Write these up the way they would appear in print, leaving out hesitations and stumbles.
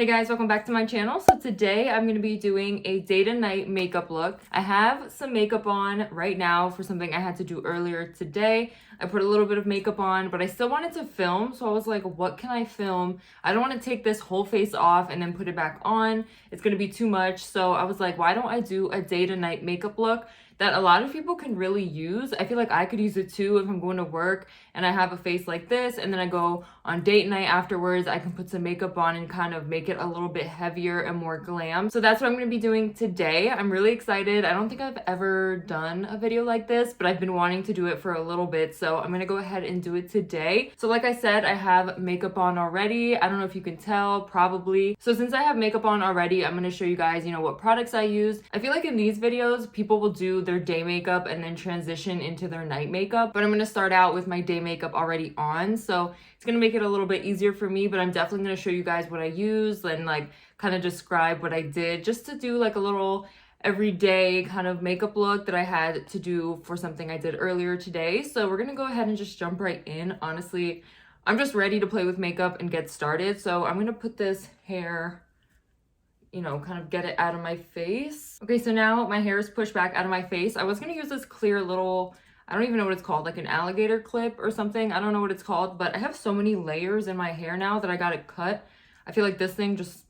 Hey guys, welcome back to my channel. So today I'm going to be doing a day to night makeup look. I have some makeup on right now for something I had to do earlier today. I put a little bit of makeup on, but I still wanted to film. So I was like, what can I film? I don't want to take this whole face off and then put it back on. It's going to be too much. So I was like, why don't I do a day to night makeup look that a lot of people can really use? I feel like I could use it too if I'm going to work and I have a face like this and then I go on date night afterwards. I can put some makeup on and kind of make it a little bit heavier and more glam. So that's what I'm going to be doing today. I'm really excited. I don't think I've ever done a video like this, but I've been wanting to do it for a little bit. So I'm going to go ahead and do it today. So like I said, I have makeup on already. I don't know if you can tell, probably. So since I have makeup on already, I'm going to show you guys, what products I use. I feel like in these videos, people will do their day makeup and then transition into their night makeup, but I'm going to start out with my day makeup already on. So it's going to make it a little bit easier for me, but I'm definitely going to show you guys what I use and like kind of describe what I did just to do like a little everyday kind of makeup look that I had to do for something I did earlier today. So we're going to go ahead and just jump right in. Honestly, I'm just ready to play with makeup and get started. So I'm going to put this hair, kind of get it out of my face. Okay, so now my hair is pushed back out of my face. I was going to use this clear little, I don't even know what it's called, like an alligator clip or something. I don't know what it's called, but I have so many layers in my hair now that I got it cut. I feel like this thing just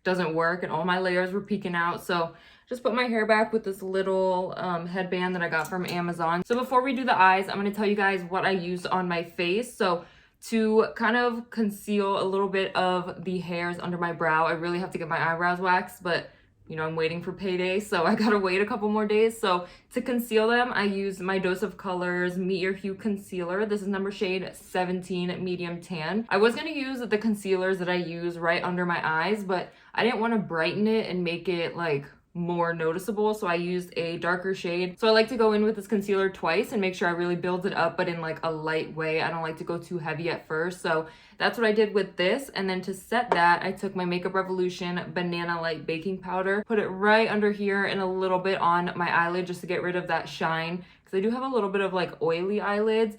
doesn't work and all my layers were peeking out. So just put my hair back with this little headband that I got from Amazon. So before we do the eyes, I'm going to tell you guys what I used on my face. So to kind of conceal a little bit of the hairs under my brow, I really have to get my eyebrows waxed, but I'm waiting for payday, so I gotta wait a couple more days. So to conceal them, I use my Dose of Colors Meet Your Hue Concealer. This is number shade 17 medium tan. I was gonna use the concealers that I use right under my eyes, but I didn't want to brighten it and make it like more noticeable, so I used a darker shade. So I like to go in with this concealer twice and make sure I really build it up, but in like a light way. I don't like to go too heavy at first, so that's what I did with this. And then to set that, I took my Makeup Revolution Banana Light Baking Powder, put it right under here and a little bit on my eyelid just to get rid of that shine, because I do have a little bit of like oily eyelids.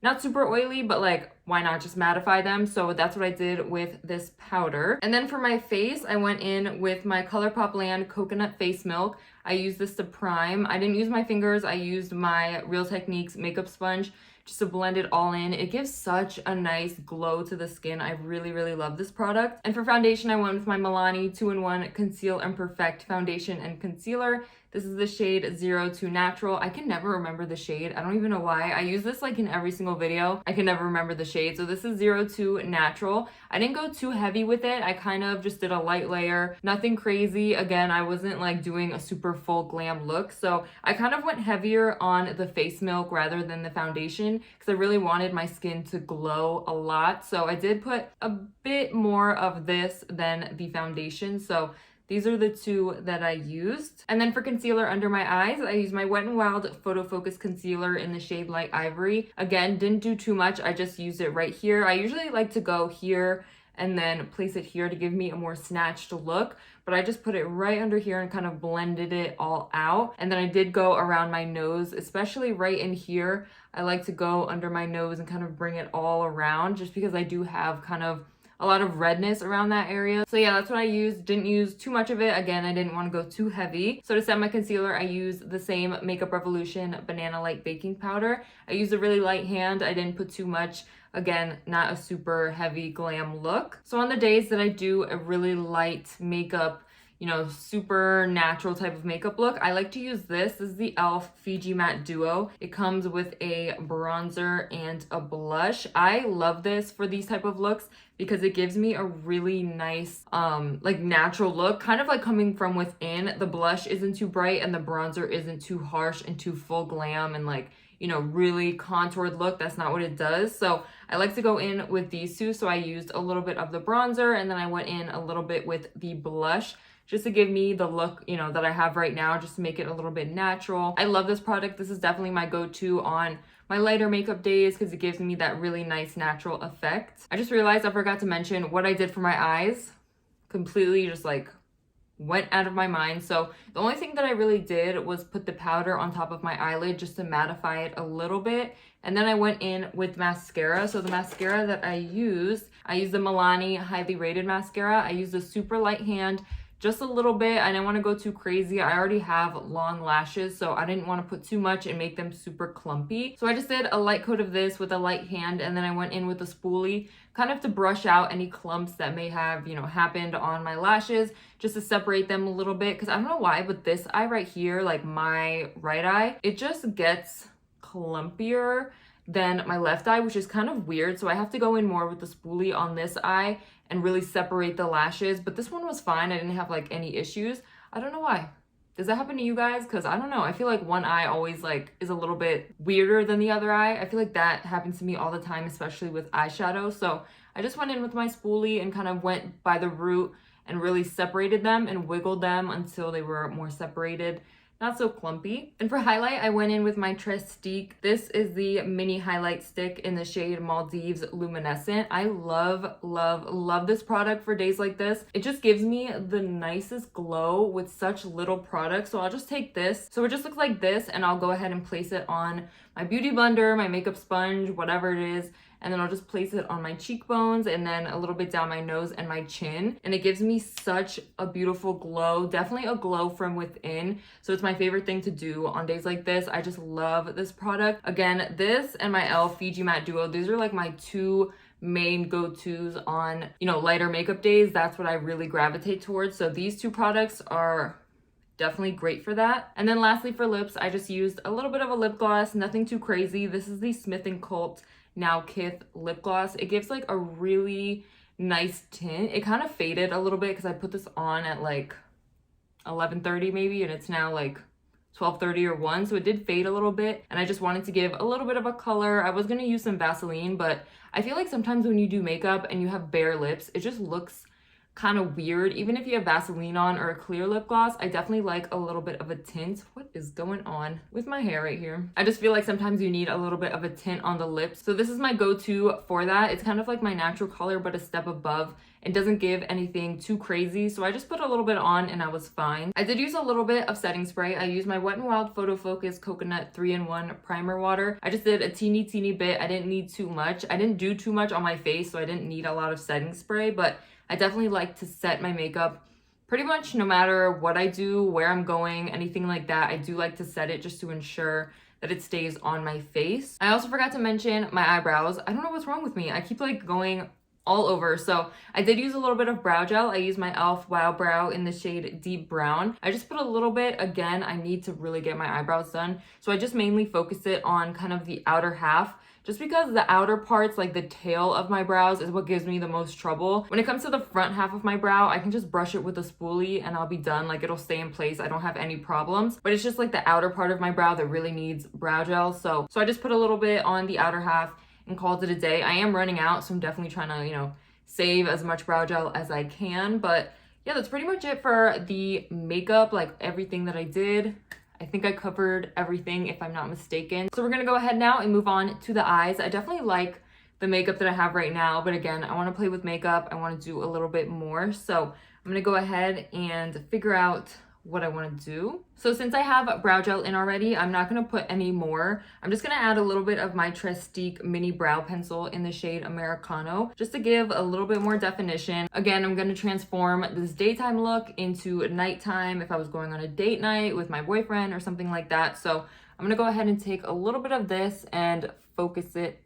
Not super oily, but like, why not just mattify them? So that's what I did with this powder. And then for my face, I went in with my Colourpop Land Coconut Face Milk. I used this to prime. I didn't use my fingers. I used my Real Techniques makeup sponge just to blend it all in. It gives such a nice glow to the skin. I really, really love this product. And for foundation, I went with my Milani 2-in-1 Conceal and Perfect Foundation and Concealer. This is the shade 02 Natural. I can never remember the shade. I don't even know why. I use this like in every single video. I can never remember the shade. So this is 02 Natural. I didn't go too heavy with it. I kind of just did a light layer. Nothing crazy. Again, I wasn't like doing a super full glam look. So I kind of went heavier on the face milk rather than the foundation because I really wanted my skin to glow a lot. So I did put a bit more of this than the foundation. So these are the two that I used. And then for concealer under my eyes, I used my Wet n Wild PhotoFocus Concealer in the shade Light Ivory. Again, didn't do too much. I just used it right here. I usually like to go here and then place it here to give me a more snatched look, but I just put it right under here and kind of blended it all out. And then I did go around my nose, especially right in here. I like to go under my nose and kind of bring it all around just because I do have kind of a lot of redness around that area. So yeah, that's what I used. Didn't use too much of it. Again, I didn't want to go too heavy. So to set my concealer, I used the same Makeup Revolution Banana Light Baking Powder. I used a really light hand. I didn't put too much. Again, not a super heavy glam look. So on the days that I do a really light makeup, super natural type of makeup look, I like to use this. This is the e.l.f. Fiji Matte Duo. It comes with a bronzer and a blush. I love this for these type of looks because it gives me a really nice, like natural look, kind of like coming from within. The blush isn't too bright and the bronzer isn't too harsh and too full glam and like, really contoured look. That's not what it does. So I like to go in with these two. So I used a little bit of the bronzer and then I went in a little bit with the blush just to give me the look, that I have right now, just to make it a little bit natural. I love this product. This is definitely my go-to on my lighter makeup days because it gives me that really nice natural effect. I just realized I forgot to mention what I did for my eyes. Completely just like went out of my mind. So the only thing that I really did was put the powder on top of my eyelid just to mattify it a little bit And then I went in with mascara. So the mascara that I used the Milani highly rated mascara. I used a super light hand, just a little bit. I didn't want to go too crazy. I already have long lashes, so I didn't want to put too much and make them super clumpy. So I just did a light coat of this with a light hand, and then I went in with a spoolie kind of to brush out any clumps that may have, you know, happened on my lashes, just to separate them a little bit. Because I don't know why, but this eye right here, like my right eye, it just gets clumpier than my left eye, which is kind of weird. So I have to go in more with the spoolie on this eye and really separate the lashes. But this one was fine. I didn't have like any issues. I don't know why. Does that happen to you guys? Because I don't know. I feel like one eye always like is a little bit weirder than the other eye. I feel like that happens to me all the time, especially with eyeshadow. So I just went in with my spoolie and kind of went by the root and really separated them and wiggled them until they were more separated, not so clumpy. And for highlight, I went in with my Trestique. This is the Mini Highlight Stick in the shade Maldives Luminescent. I love, love, love this product for days like this. It just gives me the nicest glow with such little product. So I'll just take this. So it just looks like this, and I'll go ahead and place it on my beauty blender, my makeup sponge, whatever it is. And then I'll just place it on my cheekbones and then a little bit down my nose and my chin. And it gives me such a beautiful glow, definitely a glow from within. So it's my favorite thing to do on days like this. I just love this product. Again, this and my e.l.f. Fiji Matte Duo, these are like my two main go-tos on, you know, lighter makeup days. That's what I really gravitate towards. So these two products are definitely great for that. And then lastly for lips, I just used a little bit of a lip gloss, nothing too crazy. This is the Smith & Cult Now Kith lip gloss. It gives like a really nice tint. It kind of faded a little bit because I put this on at like 11:30 maybe, and it's now like 12:30 or 1, so it did fade a little bit, and I just wanted to give a little bit of a color. I was gonna use some Vaseline, but I feel like sometimes when you do makeup and you have bare lips, it just looks kind of weird. Even if you have Vaseline on or a clear lip gloss, I definitely like a little bit of a tint. What is going on with my hair right here? I just feel like sometimes you need a little bit of a tint on the lips. So this is my go-to for that. It's kind of like my natural color, but a step above. It doesn't give anything too crazy. So I just put a little bit on and I was fine. I did use a little bit of setting spray. I used my Wet n Wild PhotoFocus Coconut 3-in-1 Primer Water. I just did a teeny bit. I didn't need too much. I didn't do too much on my face, so I didn't need a lot of setting spray, but I definitely like to set my makeup pretty much no matter what I do, where I'm going, anything like that. I do like to set it just to ensure that it stays on my face. I also forgot to mention my eyebrows. I don't know what's wrong with me. I keep like going all over. So I did use a little bit of brow gel. I used my e.l.f. Wild Brow in the shade Deep Brown. I just put a little bit. Again, I need to really get my eyebrows done. So I just mainly focus it on kind of the outer half, just because the outer parts, like the tail of my brows, is what gives me the most trouble. When it comes to the front half of my brow, I can just brush it with a spoolie and I'll be done. Like it'll stay in place. I don't have any problems. But it's just like the outer part of my brow that really needs brow gel. So I just put a little bit on the outer half and called it a day. I am running out, so I'm definitely trying to, you know, save as much brow gel as I can. But yeah, that's pretty much it for the makeup, like everything that I did. I think I covered everything if I'm not mistaken. So we're gonna go ahead now and move on to the eyes. I definitely like the makeup that I have right now, but again, I wanna play with makeup. I wanna do a little bit more. So I'm gonna go ahead and figure out what I want to do. So since I have brow gel in already, I'm not going to put any more. I'm just going to add a little bit of my Trestique Mini Brow Pencil in the shade Americano, just to give a little bit more definition. Again, I'm going to transform this daytime look into nighttime if I was going on a date night with my boyfriend or something like that. So I'm going to go ahead and take a little bit of this and focus it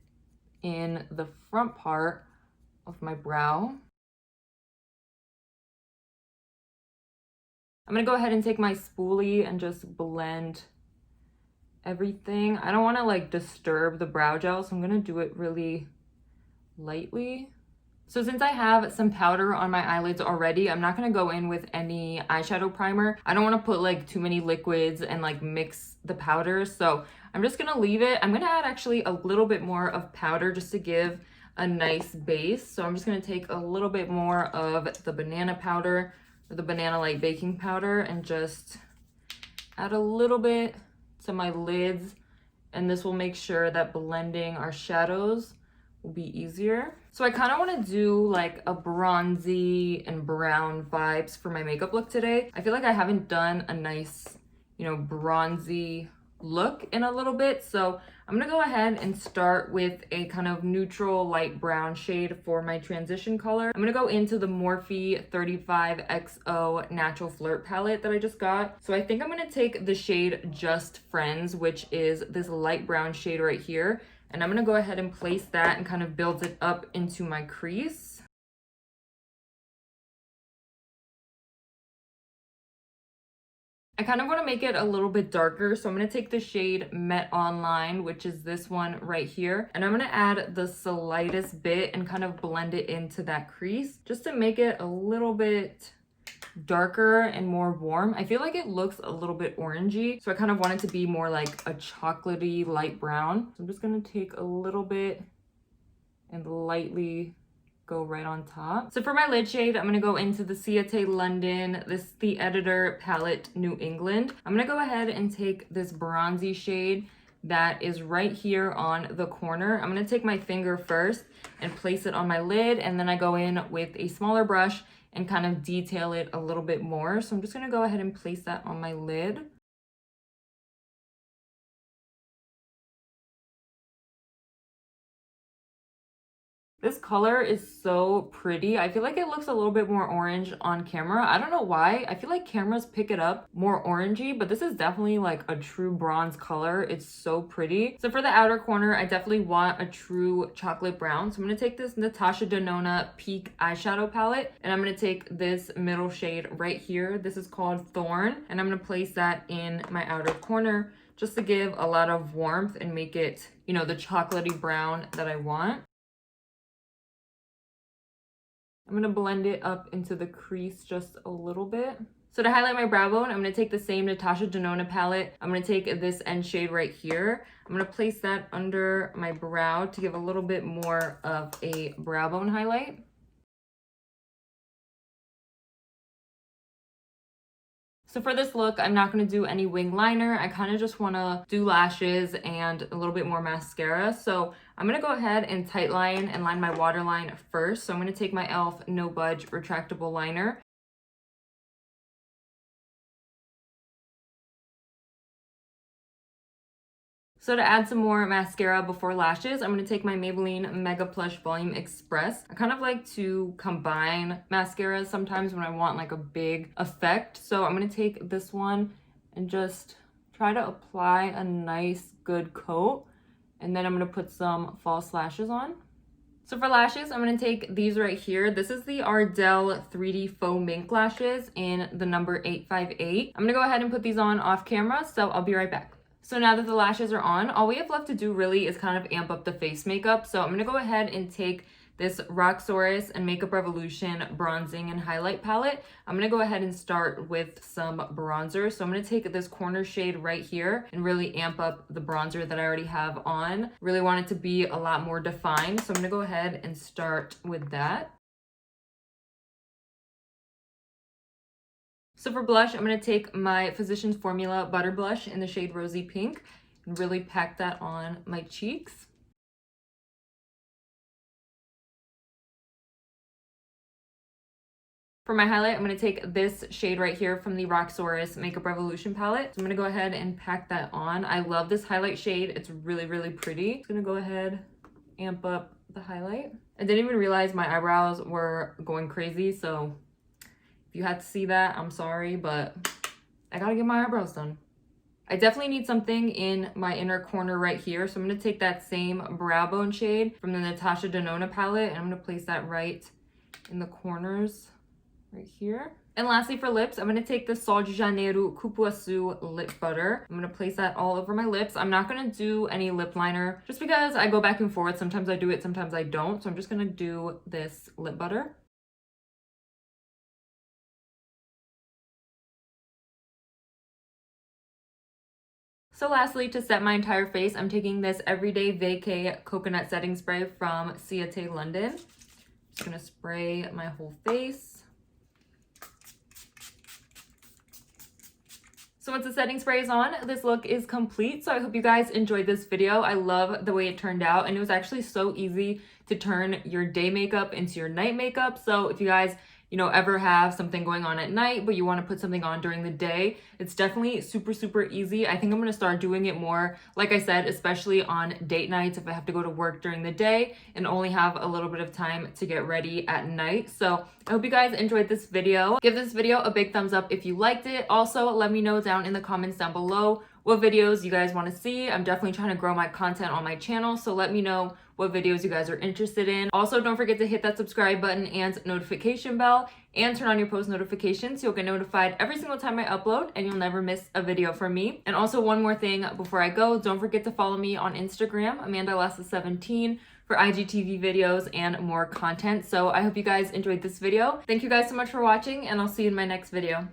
in the front part of my brow. I'm gonna go ahead and take my spoolie and just blend everything. I don't wanna like disturb the brow gel, so I'm gonna do it really lightly. So since I have some powder on my eyelids already, I'm not gonna go in with any eyeshadow primer. I don't wanna put like too many liquids and like mix the powders, so I'm just gonna leave it. I'm gonna add actually a little bit more of powder just to give a nice base. So I'm just gonna take a little bit more of the banana powder, the Banana Light baking powder, and just add a little bit to my lids, and this will make sure that blending our shadows will be easier. So I kind of want to do like a bronzy and brown vibes for my makeup look today. I feel like I haven't done a nice, you know, bronzy look in a little bit, so I'm gonna go ahead and start with a kind of neutral light brown shade for my transition color. I'm gonna go into the Morphe 35XO Natural Flirt palette that I just got. So I think I'm gonna take the shade Just Friends, which is this light brown shade right here. And I'm gonna go ahead and place that and kind of build it up into my crease. I kind of want to make it a little bit darker, so I'm going to take the shade Met Online, which is this one right here, and I'm going to add the slightest bit and kind of blend it into that crease just to make it a little bit darker and more warm. I feel like it looks a little bit orangey, so I kind of want it to be more like a chocolatey light brown. So I'm just going to take a little bit and lightly go right on top. So for my lid shade, I'm going to go into the Ciate London, this The Editor palette New England. I'm going to go ahead and take this bronzy shade that is right here on the corner. I'm going to take my finger first and place it on my lid, and then I go in with a smaller brush and kind of detail it a little bit more. So I'm just going to go ahead and place that on my lid. This color is so pretty. I feel like it looks a little bit more orange on camera. I don't know why. I feel like cameras pick it up more orangey, but this is definitely like a true bronze color. It's so pretty. So for the outer corner, I definitely want a true chocolate brown. So I'm going to take this Natasha Denona Peak eyeshadow palette, and I'm going to take this middle shade right here. This is called Thorn, and I'm going to place that in my outer corner just to give a lot of warmth and make it, you know, the chocolatey brown that I want. I'm going to blend it up into the crease just a little bit. So to highlight my brow bone, I'm going to take the same Natasha Denona palette. I'm going to take this end shade right here. I'm going to place that under my brow to give a little bit more of a brow bone highlight. So for this look, I'm not going to do any wing liner. I kind of just want to do lashes and a little bit more mascara. So I'm going to go ahead and tight line and line my waterline first. So I'm going to take my e.l.f. No Budge retractable liner. So to add some more mascara before lashes, I'm going to take my Maybelline Mega Plush Volume Express. I kind of like to combine mascaras sometimes when I want like a big effect. So I'm going to take this one and just try to apply a nice good coat. And then I'm going to put some false lashes on. So for lashes, I'm going to take these right here. This is the Ardell 3D Faux Mink Lashes in the number 858. I'm going to go ahead and put these on off camera, so I'll be right back. So now that the lashes are on, all we have left to do really is kind of amp up the face makeup. So I'm going to go ahead and take this Roxxsaurus and Makeup Revolution bronzing and highlight palette. I'm going to go ahead and start with some bronzer. So I'm going to take this corner shade right here and really amp up the bronzer that I already have on. Really want it to be a lot more defined. So I'm going to go ahead and start with that. So for blush, I'm going to take my Physicians Formula Butter Blush in the shade Rosy Pink and really pack that on my cheeks. For my highlight, I'm going to take this shade right here from the Roxxsaurus Makeup Revolution palette. So I'm going to go ahead and pack that on. I love this highlight shade. It's really, really pretty. I'm going to go ahead, amp up the highlight. I didn't even realize my eyebrows were going crazy, so you had to see that, I'm sorry, but I gotta get my eyebrows done. I definitely need something in my inner corner right here. So I'm gonna take that same brow bone shade from the Natasha Denona palette and I'm gonna place that right in the corners right here. And lastly for lips, I'm gonna take the Sol de Janeiro Cupuaçu lip butter. I'm gonna place that all over my lips. I'm not gonna do any lip liner just because I go back and forth. Sometimes I do it, sometimes I don't. So I'm just gonna do this lip butter. So lastly, to set my entire face, I'm taking this Everyday Vacay Coconut Setting Spray from Ciate London. Just gonna spray my whole face. So once the setting spray is on, this look is complete. So I hope you guys enjoyed this video. I love the way it turned out, and it was actually so easy to turn your day makeup into your night makeup. So if you guys you know, ever have something going on at night, but you want to put something on during the day, it's definitely super, super easy. I think I'm going to start doing it more, like I said, especially on date nights if I have to go to work during the day and only have a little bit of time to get ready at night. So I hope you guys enjoyed this video. Give this video a big thumbs up if you liked it. Also, let me know down in the comments down below what videos you guys want to see. I'm definitely trying to grow my content on my channel, so let me know what videos you guys are interested in. Also, don't forget to hit that subscribe button and notification bell and turn on your post notifications so you'll get notified every single time I upload and you'll never miss a video from me. And also one more thing before I go, don't forget to follow me on Instagram, Lessa17, for IGTV videos and more content. So I hope you guys enjoyed this video. Thank you guys so much for watching, and I'll see you in my next video.